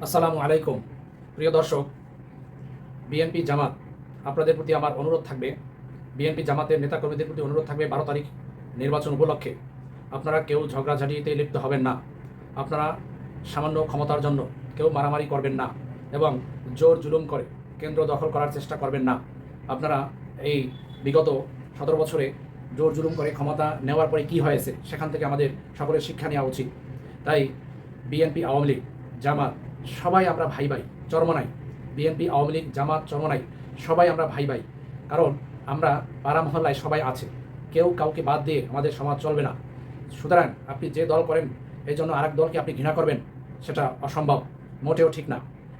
আসসালামু আলাইকুম। প্রিয় দর্শক, বিএনপি জামাত আপনাদের প্রতি আমার অনুরোধ থাকবে, বিএনপি জামাতের নেতাকর্মীদের প্রতি অনুরোধ থাকবে 12 তারিখ নির্বাচন উপলক্ষে আপনারা কেউ ঝগড়াঝাটিতে লিপ্ত হবেন না। আপনারা সামান্য ক্ষমতার জন্য কেউ মারামারি করবেন না এবং জোর জুলুম করে কেন্দ্র দখল করার চেষ্টা করবেন না। আপনারা এই বিগত 17 বছরে জোর জুলুম করে ক্ষমতা নেওয়ার পরে কি হয়েছে সেখান থেকে আমাদের সকলের শিক্ষা নেওয়া উচিত। তাই বিএনপি আওয়ামী লীগ জামাত সবাই আমরা ভাই ভাই চরমনাই। বিএনপি আওয়ামী লীগ জামাত চরমনাই সবাই আমরা ভাই ভাই। কারণ আমরা পাড়া মহল্লায় সবাই আছে, কেউ কাউকে বাদ দিয়ে আমাদের সমাজ চলবে না। সুতরাং আপনি যে দল করেন এই জন্য আরেক দলকে আপনি ঘৃণা করবেন, সেটা অসম্ভব, মোটেও ঠিক না।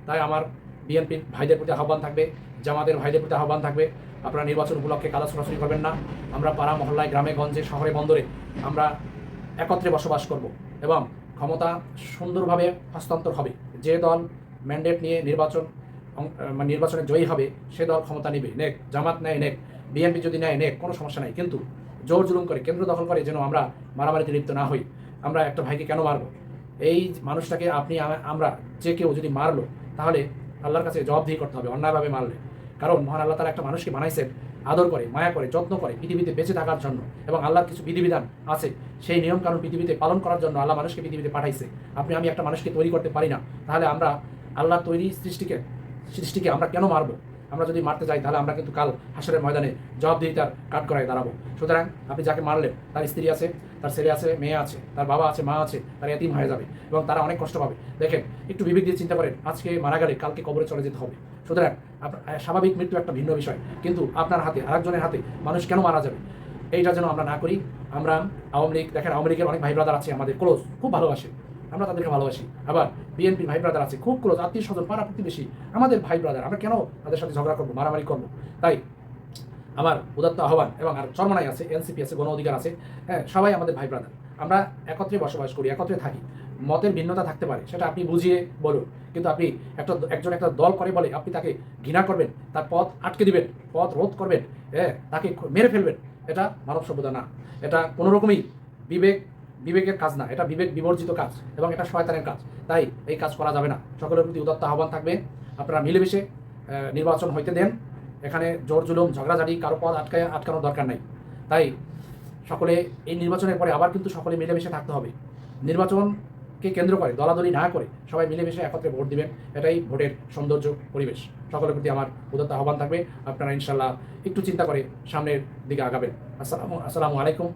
তাই আমার বিএনপির ভাইদের প্রতি আহ্বান থাকবে, জামাতের ভাইদের প্রতি আহ্বান থাকবে, আপনারা নির্বাচন উপলক্ষে কাদা ছোড়াছুড়ি করবেন না। আমরা পাড়া মহল্লায় গ্রামে গঞ্জে শহরে বন্দরে আমরা একত্রে বসবাস করব এবং ক্ষমতা সুন্দরভাবে হস্তান্তর হবে। যে দল ম্যান্ডেট নিয়ে নির্বাচনে জয়ী হবে সে দল ক্ষমতা নেবে, নেক। জামাত নেয় নেক, বিএনপি যদি নেয় নেক, কোনো সমস্যা নাই। কিন্তু জোর জুলুম করে কেন্দ্র দখল করে যেন আমরা মারামারিতে লিপ্ত না হই। আমরা একটা ভাইকে কেন মারবো? এই মানুষটাকে আপনি আমরা যে কেউ যদি মারলো তাহলে আল্লাহর কাছে জবাবদিহি করতে হবে অন্যায়ভাবে মারলে। কারণ মহান আল্লাহ তাআলা একটা মানুষকে বানাইছেন আদর করে, মায়া করে, যত্ন করে পৃথিবীতে বেঁচে থাকার জন্য, এবং আল্লাহর কিছু বিধিবিধান আছে সেই নিয়মকানুন পৃথিবীতে পালন করার জন্য আল্লাহ মানুষকে পৃথিবীতে পাঠাইছে। আমি একটা মানুষকে তৈরি করতে পারি না, তাহলে আমরা আল্লাহর তৈরি সৃষ্টিকে আমরা কেন মারবো? আমরা যদি মারতে যাই তাহলে আমরা কিন্তু কাল হাসরের ময়দানে জবাবদিহিতার কাঠগড়ায় দাঁড়াবো। সুতরাং আপনি যাকে মারলেন তার স্ত্রী আছে, তার ছেলে আছে, মেয়ে আছে, তার বাবা আছে, মা আছে, তার এতিম হয়ে যাবে এবং তারা অনেক কষ্ট পাবে। দেখেন, একটু বিবেক দিয়ে চিন্তা করেন, আজকে মারা গেলে কালকে কবরে চলে যেতে হবে। সুতরাং স্বাভাবিক মৃত্যু একটা ভিন্ন বিষয়, কিন্তু আপনার হাতে আরেকজনের হাতে মানুষ কেন মারা যাবে? এইটা যেন আমরা না করি। আমরা আওয়ামী লীগ, দেখেন আওয়ামী লীগের অনেক ভাই ব্রাদার আছে আমাদের ক্লোজ, খুব ভালোবাসে, আমরা তাদেরকে ভালোবাসি। আবার বিএনপির ভাই ব্রাদার আছে খুব ক্লোজ, আত্মীয় স্বজন, পাড়া প্রতিবেশী, আমাদের ভাই ব্রাদার, আমরা কেন তাদের সাথে ঝগড়া করবো, মারামারি করবো? তাই আমার উদাত্ত আহ্বান, এবং আর চরমনাই আছে, এনসিপি আছে, গণ অধিকার আছে, হ্যাঁ, সবাই আমাদের ভাই ব্রাদার। আমরা একত্রে বসবাস করি, একত্রে থাকি। মতের ভিন্নতা থাকতে পারে, সেটা আপনি বুঝিয়ে বলুন, কিন্তু আপনি একজন একটা দল করে বলে আপনি তাকে ঘৃণা করবেন, তার পথ আটকে দিবেন, পথ রোধ করবেন, হ্যাঁ, তাকে মেরে ফেলবেন, এটা মানব সভ্যতা না। এটা কোনো রকমই বিবেকের কাজ না, এটা বিবেক বিবর্জিত কাজ এবং এটা শয়তানের কাজ। তাই এই কাজ করা যাবে না। সকলের প্রতি উদাত্ত আহ্বান থাকবে, আপনারা মিলেমিশে নির্বাচন হইতে দেন। এখানে জোর জুলুম ঝগড়াঝাড়ি কারো পথ আটকানোর দরকার নাই। তাই সকলে এই নির্বাচনের পরে আবার কিন্তু সকলে মিলেমিশে থাকতে হবে। নির্বাচনকে কেন্দ্র করে দলাদলি না করে সবাই মিলেমিশে একত্রে ভোট দিবেন, এটাই ভোটের সৌন্দর্য পরিবেশ। সকলের প্রতি আমার উদাত্ত আহ্বান থাকবে, আপনারা ইনশাল্লাহ একটু চিন্তা করে সামনের দিকে আগাবেন। আসসালামু আলাইকুম।